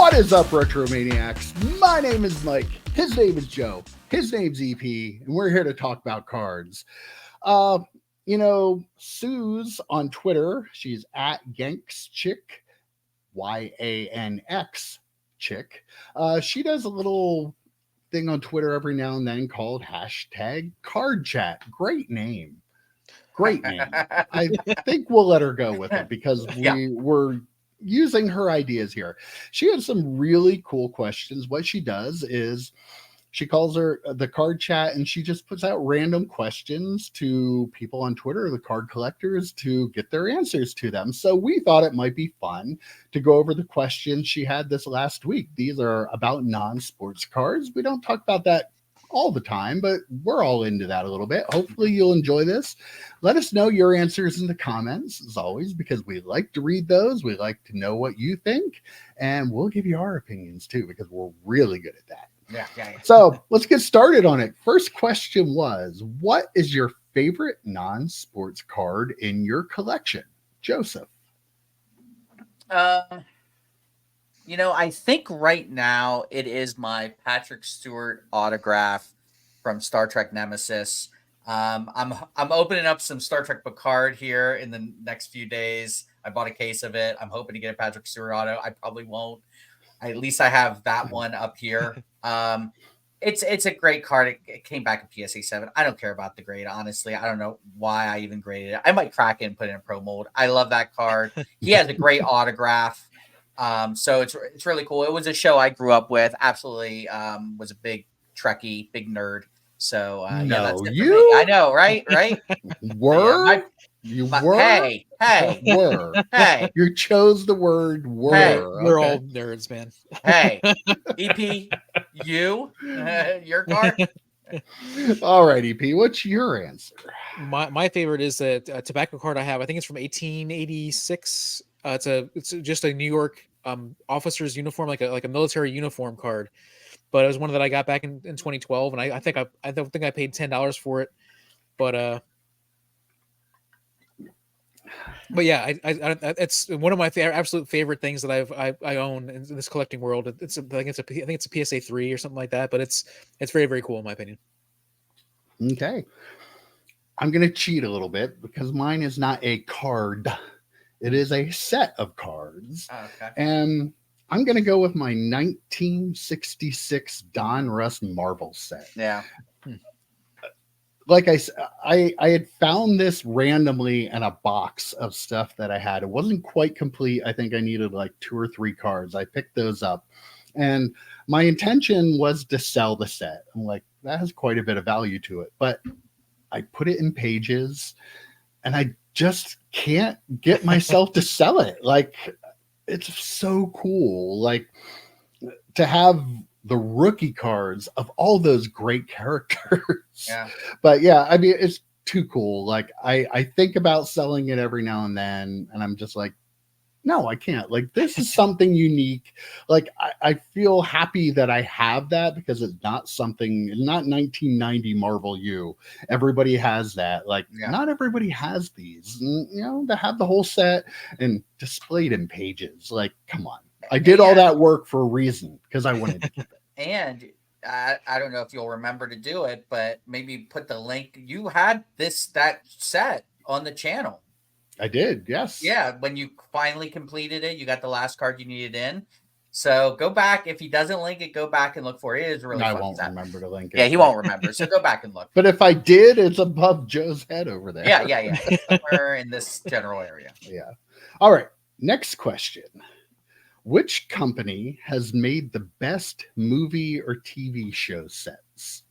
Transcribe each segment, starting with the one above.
What is up, Retromaniacs? My name is Mike. His name is Joe. His name's EP, and we're here to talk about cards. Uh, Sooz on Twitter, she's at GanxChick, YANX Chick. She does a little thing on Twitter every now and then called hashtag CardChat. Great name. Great name. I think we'll let her go with it because we were using her ideas here. She has some really cool questions. What she does is she calls her the card chat, and she just puts out random questions to people on Twitter, the card collectors, to get their answers to them. So we thought it might be fun to go over the questions she had this last week. These are about non-sports cards. We don't talk about that all the time, but we're all into that a little bit. Hopefully you'll enjoy this. Let us know your answers in the comments, as always, because we like to read those. We like to know what you think, and we'll give you our opinions too, because we're really good at that. Yeah. So let's get started on it. First question was, what is your favorite non-sports card in your collection? Joseph. I think right now it is my Patrick Stewart autograph from Star Trek Nemesis. I'm opening up some Star Trek Picard here in the next few days. I bought a case of it. I'm hoping to get a Patrick Stewart auto. I probably won't. At least I have that one up here. It's a great card. It came back in PSA 7. I don't care about the grade, honestly. I don't know why I even graded it. I might crack it and put it in pro mold. I love that card. He has a great autograph. So it's really cool. It was a show I grew up with. Absolutely, was a big Trekkie, big nerd. So that's it for me. I know, right? Were you were? Hey, were. Hey, you chose the word were. Hey, we're all nerds, man. Hey, EP, your card. All right, EP, what's your answer? My favorite is a tobacco card I have. I think it's from 1886. It's just a New York officer's uniform, like a military uniform card. But it was one that I got back in 2012, and I think I paid $10 for it. But yeah, it's one of my absolute favorite things that I own in this collecting world. I think it's a PSA 3 or something like that. But it's very, very cool in my opinion. Okay, I'm gonna cheat a little bit because mine is not a card. It is a set of cards. Oh, okay. And I'm going to go with my 1966 Don Russ Marvel set. Yeah. Like I said, I had found this randomly in a box of stuff that I had. It wasn't quite complete. I think I needed like 2 or 3 cards. I picked those up. And my intention was to sell the set. I'm like, that has quite a bit of value to it. But I put it in pages, and I just can't get myself to sell it. Like, it's so cool. Like, to have the rookie cards of all those great characters. Yeah. But yeah, I mean, it's too cool. Like, I think about selling it every now and then, and I'm just like, no, I can't. Like, this is something unique. Like, I feel happy that I have that because it's not 1990 Marvel U. Everybody has that. Like, not everybody has these. And, to have the whole set and displayed in pages. Like, come on. I did all that work for a reason because I wanted to keep it. And I don't know if you'll remember to do it, but maybe put the link. You had that set on the channel. I did, yes. Yeah, when you finally completed it, you got the last card you needed in. So go back. If he doesn't link it, go back and look for it. It is really fun. I won't remember to link it. Yeah, he won't remember. So go back and look. But if I did, it's above Joe's head over there. Yeah. Somewhere in this general area. Yeah. All right. Next question. Which company has made the best movie or TV show sets?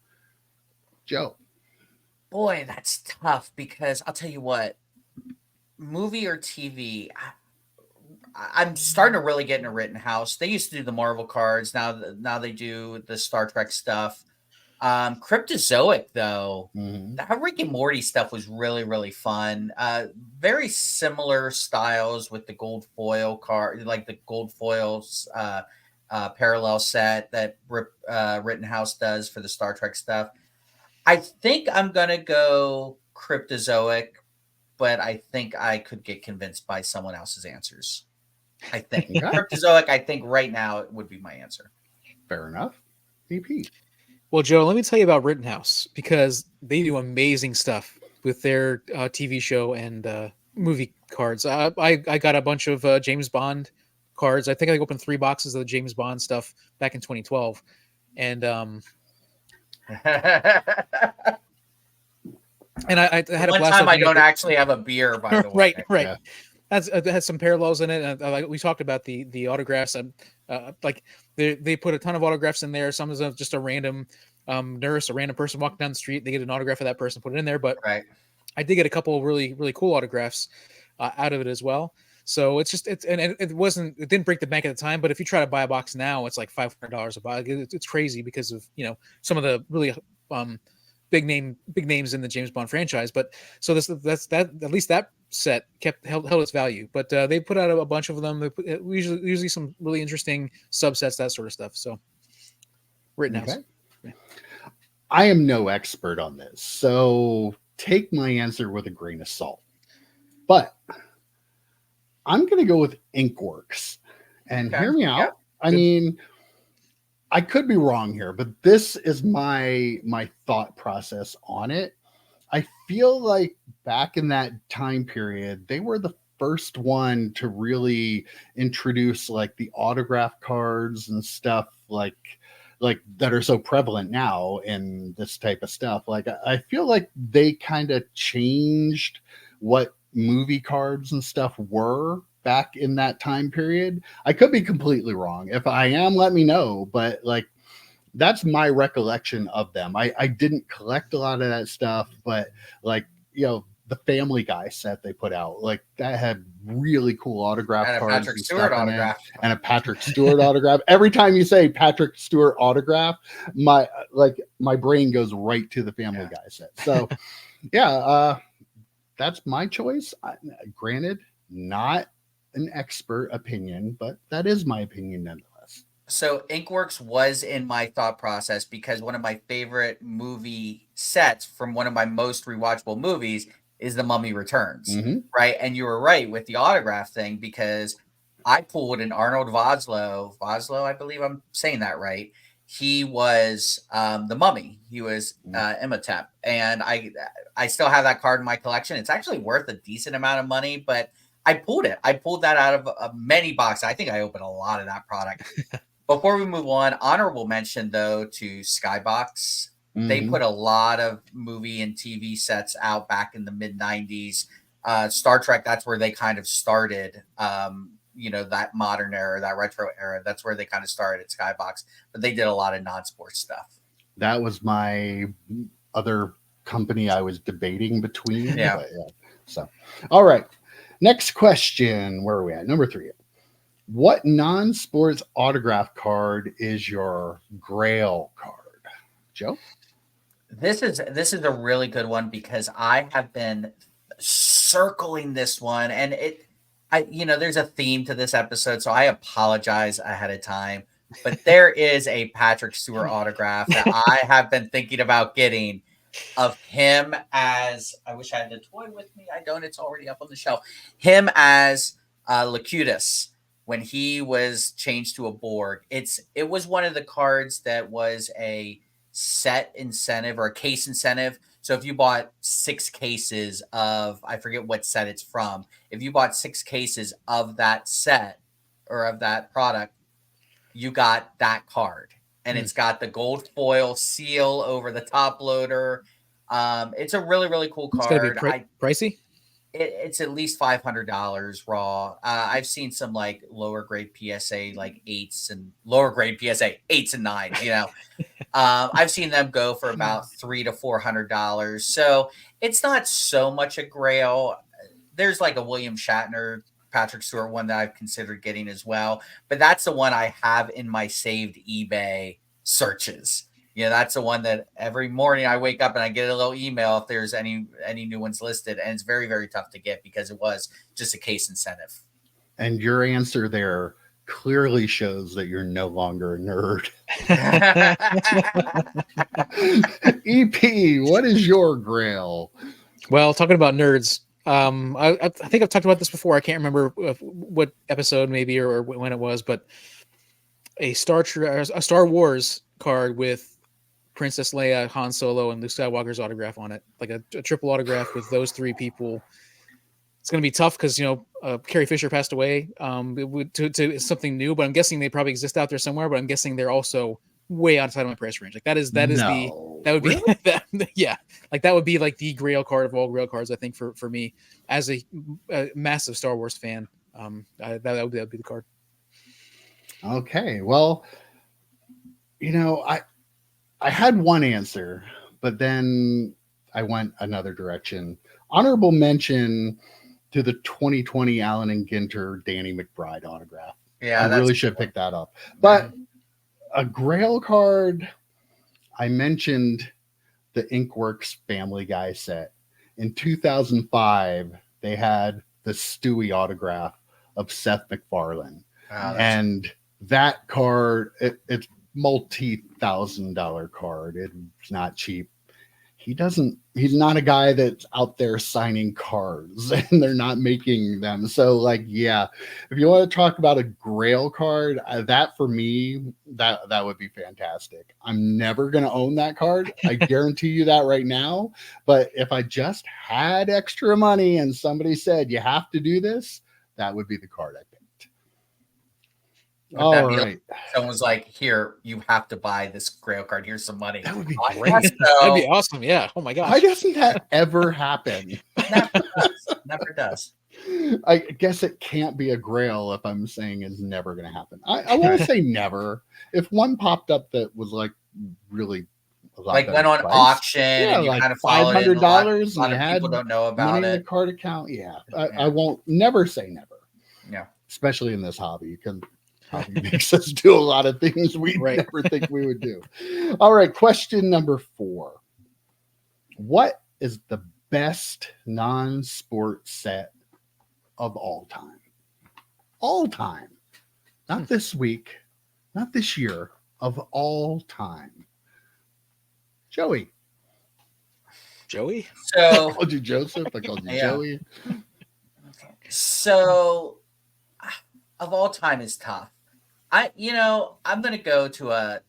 Joe. Boy, that's tough because I'll tell you what. Movie or TV, I'm starting to really get into Rittenhouse. They used to do the Marvel cards. Now they do the Star Trek stuff. Cryptozoic, though, that Rick and Morty stuff was really, really fun. Very similar styles with the gold foil card, like the gold foils parallel set that Rittenhouse does for the Star Trek stuff. I think I'm going to go Cryptozoic, but I think I could get convinced by someone else's answers. I think Okay. Cryptozoic. I think right now it would be my answer. Fair enough. EP. Well, Joe, let me tell you about Rittenhouse because they do amazing stuff with their TV show and movie cards. I got a bunch of James Bond cards. I think I opened 3 boxes of the James Bond stuff back in 2012, and I had a One blast. time I opening don't it. actually have a beer, by the way. Right. Yeah. That's that has some parallels in it. Like we talked about the autographs. Like they put a ton of autographs in there. Some of them just a random nurse, a random person walking down the street. They get an autograph of that person, put it in there. But Right. I did get a couple of really cool autographs out of it as well. So it's it didn't break the bank at the time. But if you try to buy a box now, it's like $500 a box. It's crazy because of some of the really big names in the James Bond franchise. But so that's at least that set held its value. But they put out a bunch of them. They put, usually some really interesting subsets, that sort of stuff. So Rittenhouse. Okay. I am no expert on this, so take my answer with a grain of salt. But I'm going to go with Inkworks. And Okay. hear me out. Yeah. I mean, I could be wrong here, but this is my thought process on it. I feel like back in that time period, they were the first one to really introduce like the autograph cards and stuff like that are so prevalent now in this type of stuff. Like I feel like they kind of changed what movie cards and stuff were back in that time period. I could be completely wrong. If I am, let me know. But like that's my recollection of them. I didn't collect a lot of that stuff, but like the Family Guy set they put out, like that had really cool autograph And a cards Patrick and Stewart stuff in it, autograph. and a Patrick Stewart autograph. Every time you say Patrick Stewart autograph, my brain goes right to the Family Guy set. So that's my choice. Granted, not an expert opinion, but that is my opinion nonetheless. So Inkworks was in my thought process because one of my favorite movie sets from one of my most rewatchable movies is The Mummy Returns, right? And you were right with the autograph thing because I pulled an Arnold Vosloo, I believe I'm saying that right. He was the Mummy. He was Imhotep, and I still have that card in my collection. It's actually worth a decent amount of money, but I pulled it. I pulled that out of many boxes. I think I opened a lot of that product. Before we move on, honorable mention though to Skybox. They put a lot of movie and TV sets out back in the mid 90s. Star Trek, that's where they kind of started. That modern era, that retro era. That's where they kind of started at Skybox. But they did a lot of non-sports stuff. That was my other company I was debating between. Yeah. But yeah. So, all right. Next question. Where are we at? Number 3. What non-sports autograph card is your Grail card? Joe? This is a really good one because I have been circling this one, and there's a theme to this episode, so I apologize ahead of time. But there is a Patrick Stewart autograph that I have been thinking about getting of him as, I wish I had the toy with me. I don't. It's already up on the shelf. Him as Locutus when he was changed to a Borg. It was one of the cards that was a set incentive or a case incentive. So if you bought 6 cases of, I forget what set it's from, if you bought 6 cases of that set or of that product, you got that card. And it's got the gold foil seal over the top loader. It's a really, really cool card. It's gotta be pricey? It's at least $500 raw. I've seen some like lower grade PSA like 8s and lower grade PSA 8s and 9s. I've seen them go for about $300 to $400. So it's not so much a Grail. There's like a William Shatner, Patrick Stewart one that I've considered getting as well. But that's the one I have in my saved eBay searches. That's the one that every morning I wake up and I get a little email if there's any new ones listed. And it's very, very tough to get because it was just a case incentive. And your answer there clearly shows that you're no longer a nerd. EP, what is your Grail? Well, talking about nerds, I think I've talked about this before. I can't remember what episode maybe or when it was, but a Star Wars card with Princess Leia, Han Solo, and Luke Skywalker's autograph on it, like a triple autograph with those three people. It's going to be tough because Carrie Fisher passed away. To something new, but I'm guessing they probably exist out there somewhere. But I'm guessing th're also way outside of my price range. Like that would be really? yeah, like that would be like the Grail card of all Grail cards. I think for me as a massive Star Wars fan, that would be the card. Okay, well, I had one answer, but then I went another direction. Honorable mention to the 2020 Allen and Ginter Danny McBride autograph. Yeah, I really should pick that up. But a Grail card, I mentioned the Inkworks Family Guy set. In 2005, they had the Stewie autograph of Seth MacFarlane. And that card, it's multi-$1,000 card. It's not cheap. He's not a guy that's out there signing cards and they're not making them. So like, yeah, if you want to talk about a Grail card, that for me, that would be fantastic. I'm never going to own that card. I guarantee you that right now. But if I just had extra money and somebody said, you have to do this, that would be the card I picked. All right. Someone's like, here, you have to buy this Grail card. Here's some money. That would be I great. guess so. That'd be awesome. Yeah. Oh my gosh. Why doesn't that ever happen? Never does. I guess it can't be a Grail if I'm saying it's never going to happen. I won't say never. If one popped up that was like really a lot like better went on price, auction yeah, and you like kind of followed it. $500 A lot and of had people don't know about money in it. the card account. Yeah, Yeah. I won't never say never. Yeah. Especially in this hobby, because hobby makes us do a lot of things we never think we would do. All right, question number 4. What is the best non-sport set of all time? All time. Not this week, not this year, of all time. Joey. Joey? So I called you Joseph. I called you Joey. So of all time is tough. I'm gonna go to a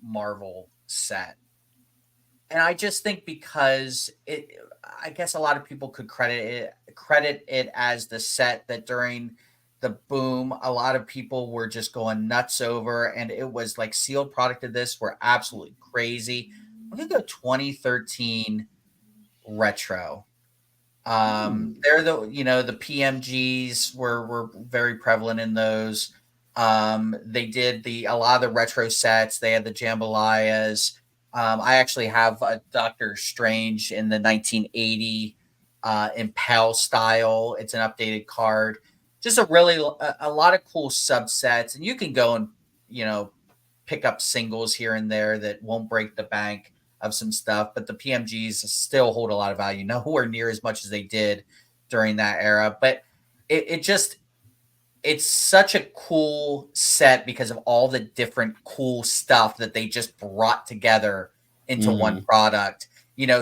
Marvel set. And I just think because I guess a lot of people could credit it as the set that during the boom, a lot of people were just going nuts over, and it was like sealed product of this were absolutely crazy. I'm gonna go 2013 retro. They're the PMGs were very prevalent in those. They did a lot of the retro sets. They had the jambalayas. I actually have a Doctor Strange in the 1980 Impel style. It's an updated card. Just a lot of cool subsets, and you can go and pick up singles here and there that won't break the bank of some stuff, but the PMGs still hold a lot of value, nowhere near as much as they did during that era. But it's such a cool set because of all the different cool stuff that they just brought together into one product.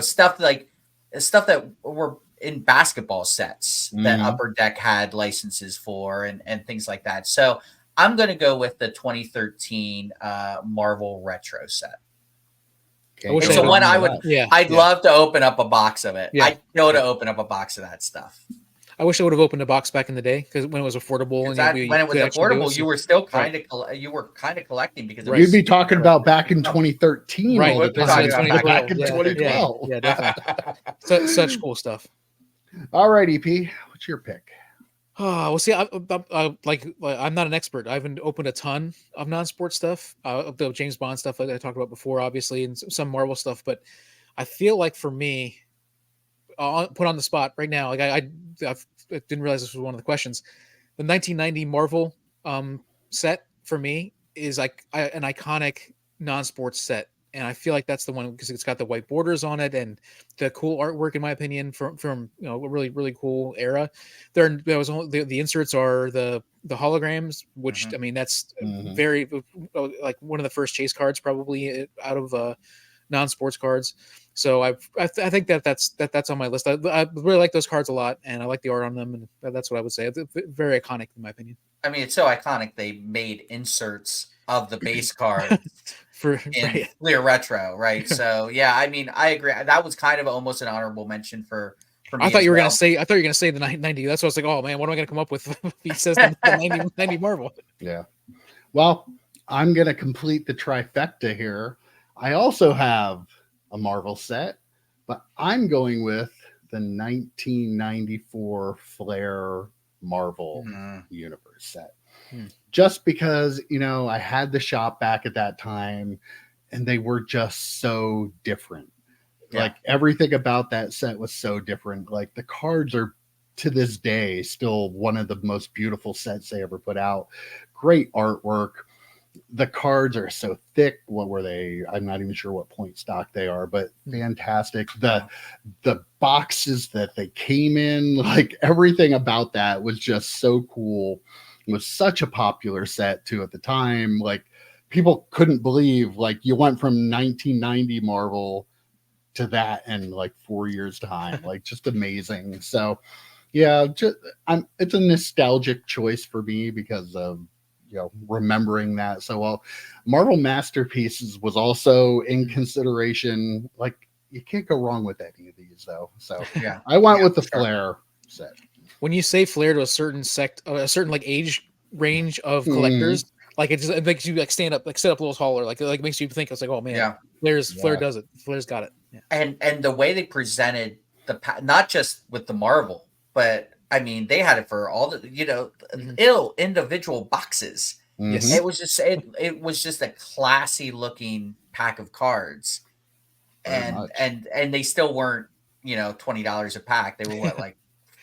Stuff that were in basketball sets that Upper Deck had licenses for and things like that. So I'm going to go with the 2013 Marvel Retro set. Okay. It's the one I would. I'd love to open up a box of it. Yeah. I'd go to open up a box of that stuff. I wish I would have opened a box back in the day because when it was affordable when it was affordable, you were still kind of collecting because you'd be talking about back in 2013, right? All the time. Back in 2012. Yeah, definitely. Such cool stuff. All right, EP, what's your pick? Well, see, I'm not an expert. I haven't opened a ton of non-sport stuff, the James Bond stuff that I talked about before, obviously, and some Marvel stuff. But I feel like for me, put on the spot right now, like I didn't realize this was one of the questions. The 1990 Marvel set for me is like an iconic non-sports set. And I feel like that's the one because it's got the white borders on it and the cool artwork, in my opinion, from a really, really cool era. There was only the inserts are the holograms, which I mean that's very like one of the first chase cards probably out of non-sports cards. So I think that's on my list. I really like those cards a lot, and I like the art on them, and that's what I would say. It's very iconic in my opinion. I mean, it's so iconic they made inserts of the base card in Right. clear retro, right? So yeah, I mean, I agree. That was kind of almost an honorable mention for me. I thought as you were well. gonna say. I thought you were gonna say the 90. That's what I was like. Oh man, what am I gonna come up with? If he says the 90 Marvel. Yeah. Well, I'm gonna complete the trifecta here. I also have a Marvel set, but I'm going with the 1994 Flair Marvel Universe set. Just because, I had the shop back at that time and they were just so different. Yeah. Like everything about that set was so different. Like the cards are to this day still one of the most beautiful sets they ever put out. Great artwork. The cards are so thick. What were they? I'm not even sure what point stock they are, but fantastic. The boxes that they came in, like everything about that was just so cool. It was such a popular set too at the time. Like people couldn't believe like you went from 1990 Marvel to that in like 4 years time. Like just amazing. So yeah, it's a nostalgic choice for me because of remembering that so well. Marvel Masterpieces was also in consideration. Like you can't go wrong with any of these though. So yeah, I went with the Flair set. When you say Flair to a certain a certain like age range of collectors, like it makes you like stand up, like sit up a little taller, like makes you think it's like, oh man, Flair does it. Flair's got it. Yeah. And the way they presented not just with the Marvel, but I mean, they had it for all the individual boxes. Yes. It was just a classy looking pack of cards, and they still weren't $20 a pack. They were what, like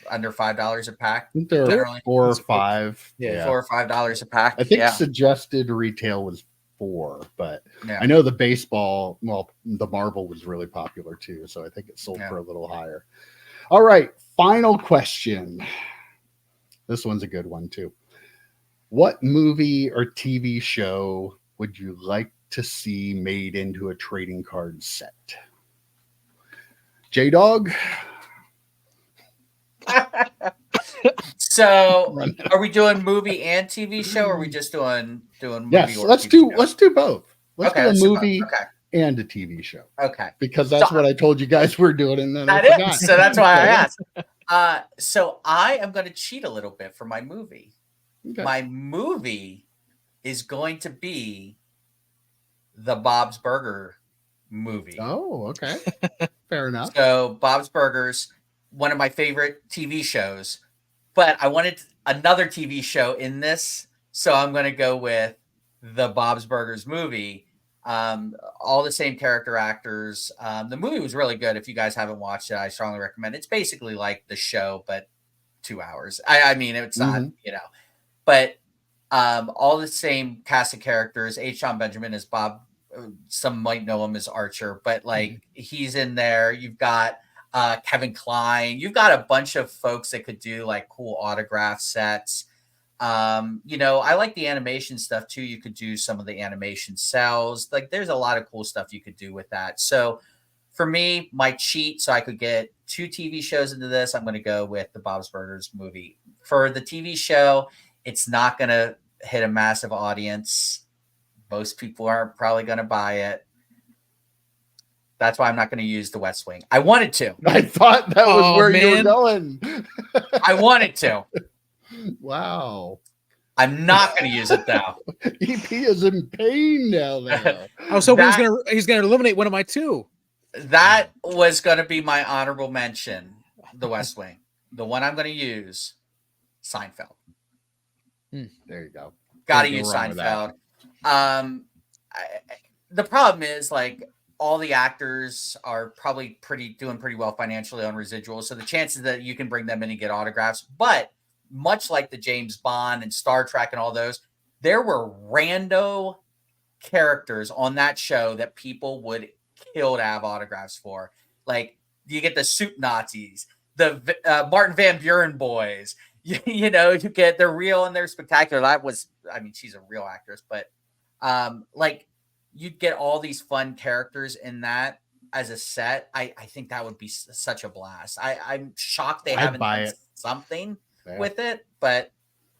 under $5 a pack? They're 4 or 5. Yeah, $4 or $5 a pack. I think suggested retail was 4, but yeah. I know the baseball, the Marvel was really popular too, so I think it sold for a little higher. All right, final question. This one's a good one too. What movie or TV show would you like to see made into a trading card set? J-Dog? So, are we doing movie and TV show, or are we just doing movie? Yes, or let's TV do show? let's do both. Let's do a movie Okay. and a TV show. Okay, because that's what I told you guys we're doing, and then I forgot. So that's why I asked. So I am going to cheat a little bit for my movie. Okay. My movie is going to be the Bob's Burger movie. Oh, okay. Fair enough. So Bob's Burgers, one of my favorite TV shows, but I wanted another TV show in this, so I'm going to go with the Bob's Burgers movie. All the same character actors. The movie was really good. If you guys haven't watched it, I strongly recommend it. It's basically like the show, but 2 hours. I mean, it's not, but all the same cast of characters. H. John Benjamin is Bob. Some might know him as Archer, but like he's in there. You've got Kevin Kline. You've got a bunch of folks that could do like cool autograph sets. I like the animation stuff too. You could do some of the animation cells. Like there's a lot of cool stuff you could do with that. So for me, my cheat, so I could get 2 TV shows into this, I'm going to go with the Bob's Burgers movie. For the TV show, it's not going to hit a massive audience. Most people aren't probably going to buy it. That's why I'm not going to use the West Wing. I wanted to. I thought that was where you were going. I wanted to. Wow. I'm not going to use it though. EP is in pain now. There. I was hoping he's going to eliminate one of my 2. That was going to be my honorable mention. The West Wing. The one I'm going to use, Seinfeld. There you go. Got to use Seinfeld. The problem is like all the actors are probably doing pretty well financially on residuals, so the chances that you can bring them in and get autographs, but much like the James Bond and Star Trek and all those, there were rando characters on that show that people would kill to have autographs for. Like you get the Soup Nazis, the Martin Van Buren boys. You get they're real and they're spectacular. She's a real actress, but like you'd get all these fun characters in that. as a set, I think that would be such a blast. I'm shocked they I'd haven't buy done it. something Yeah. with it, but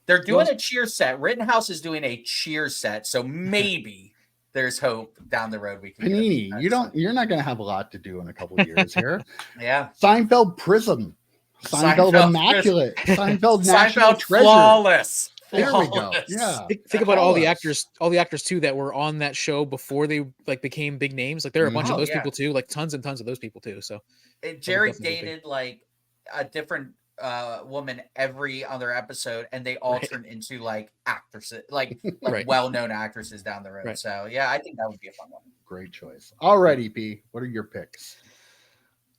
they're doing Well- a cheer set. Rittenhouse is doing a cheer set, so maybe there's hope down the road we can get Panini, a- you're not going to have a lot to do in a couple of years here. yeah. Seinfeld Prism, Seinfeld Seinfeld Immaculate, Seinfeld National Seinfeld Treasure. flawless. There we go. Flawless. Yeah. Think about all the Flawless. actors too that were on that show before they like became big names. Like there are a bunch Mhm. of Oh, those yeah. people too, like tons and tons of those people too. So Jerry definitely be dated like a different woman every other episode, and they all Right. turned into like actresses, like Right. well-known actresses down the road. Right. So yeah, I think that would be a fun one. Great choice. Alrighty, P. What are your picks?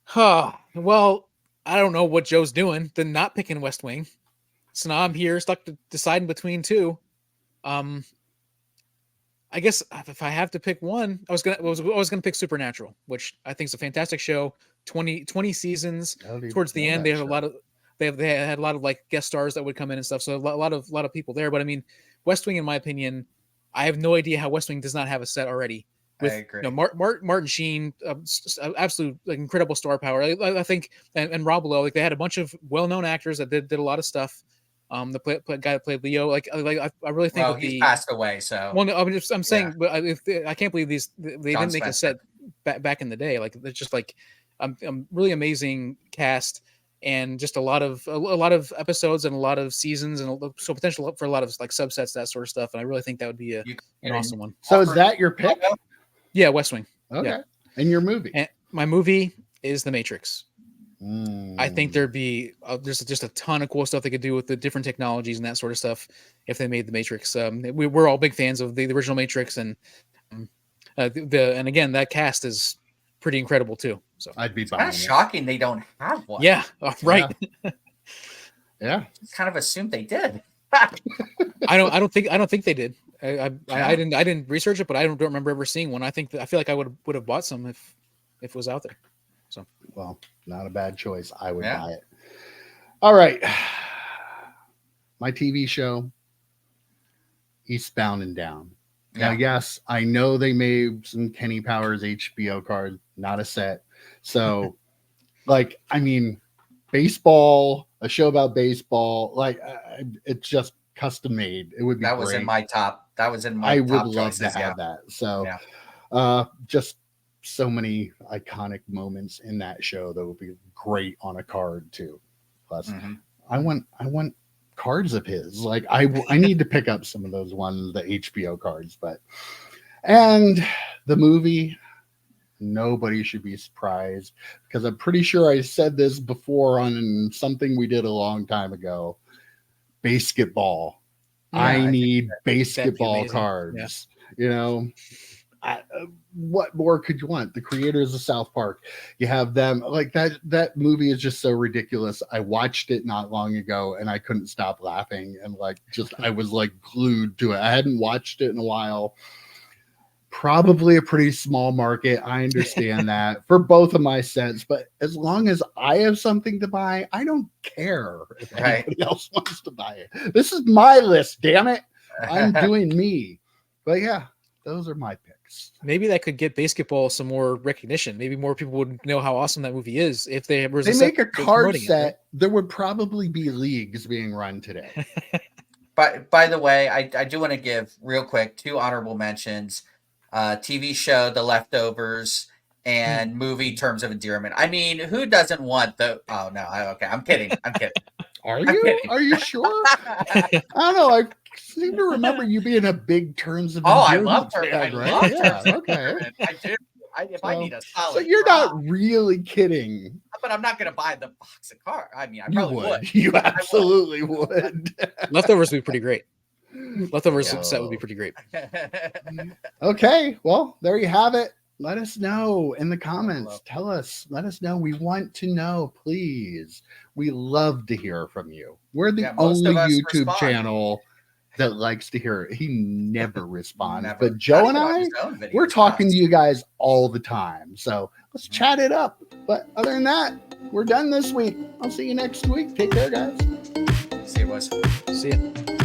Huh. Well, I don't know what Joe's doing. Then not picking West Wing. So now I'm here stuck deciding between two. I guess if I have to pick one, I was gonna pick Supernatural, which I think is a fantastic show. 20 seasons. Towards the end, they had a lot of they had a lot of like guest stars that would come in and stuff. So a lot of people there. But I mean, West Wing, in my opinion, I have no idea how West Wing does not have a set already. With I agree. Martin Sheen, absolute like incredible star power. I think, and Rob Lowe, like they had a bunch of well-known actors that did a lot of stuff. The guy that played Leo, I really think Well, he's passed away, so well, no, I'm saying, but I can't believe they didn't make a set back in the day. Like it's just like really amazing cast and just a lot of episodes and a lot of seasons and so potential for a lot of like subsets, that sort of stuff. And I really think that would be an awesome one. So is that your pick? Yeah, West Wing. Okay. Yeah. And your movie? And my movie is The Matrix. I think Mm. there'd be there's just a ton of cool stuff they could do with the different technologies and that sort of stuff if they made The Matrix. We're all big fans of the original Matrix, and and again, that cast is pretty incredible too. So I'd be it's kind buying of it. shocking they don't have one. yeah, right. Yeah. Just kind of assumed they did. I don't think they did. I didn't research it, but I don't remember ever seeing one. I feel like I would have bought some if it was out there. So Well, not a bad choice. I would Yeah. buy it. All right. My TV show, Eastbound and Down. Now, yes, I know they made some Kenny Powers HBO cards, not a set. So, like, I mean, baseball, a show about baseball, like, it's just custom made. It would be That was great. in my top. That was in my I top would love choices, to have that. So, Yeah. just so many iconic moments in that show that would be great on a card too. Plus, Mhm. I want cards of his. Like I need to pick up some of those ones, the HBO cards. And the movie, nobody should be surprised because I'm pretty sure I said this before on something we did a long time ago. Basketball. Yeah, I I need that'd be basketball amazing. cards. You know, what more could you want? The creators of South Park, you have them. Like that movie is just so ridiculous. I watched it not long ago and I couldn't stop laughing, and I was like glued to it. I hadn't watched it in a while. Probably a pretty small market. I understand that for both of my sets, but as long as I have something to buy, I don't care if anybody else wants to buy it. This is my list, damn it. I'm doing me. But yeah, those are my picks. maybe that could get basketball some more recognition. Maybe more people would know how awesome that movie is if they was They make a card promoting it, set. right? There would probably be leagues being run today. But by the way, I do want to give real quick 2 honorable mentions. TV show The Leftovers and movie Terms of Endearment. I mean, who doesn't want the oh no, okay, I'm kidding. Are I'm you? kidding. Are you sure? I don't know. I seem to remember you being a big Terms of Oh, I Endearment love Terms. fan, I right? love Yeah, Terms of okay. Endearment. I do. If I need a solid, So you're drop, not really kidding. but I'm not going to buy the box of cards. I mean, I You probably would. would. You absolutely would. Leftovers would be pretty great. Leftovers Yeah. set would be pretty great. Okay, well, there you have it. Let us know in the comments. Tell us. Let us know. We want to know, please. We love to hear from you. We're the most only of us YouTube respond. channel that likes to hear it. He never responds. Never. But Joe Not and even on I, his own videos, we're talking to us. you guys all the time. So let's chat it up. But other than that, we're done this week. I'll see you next week. Take care, guys. See you, boys. See ya.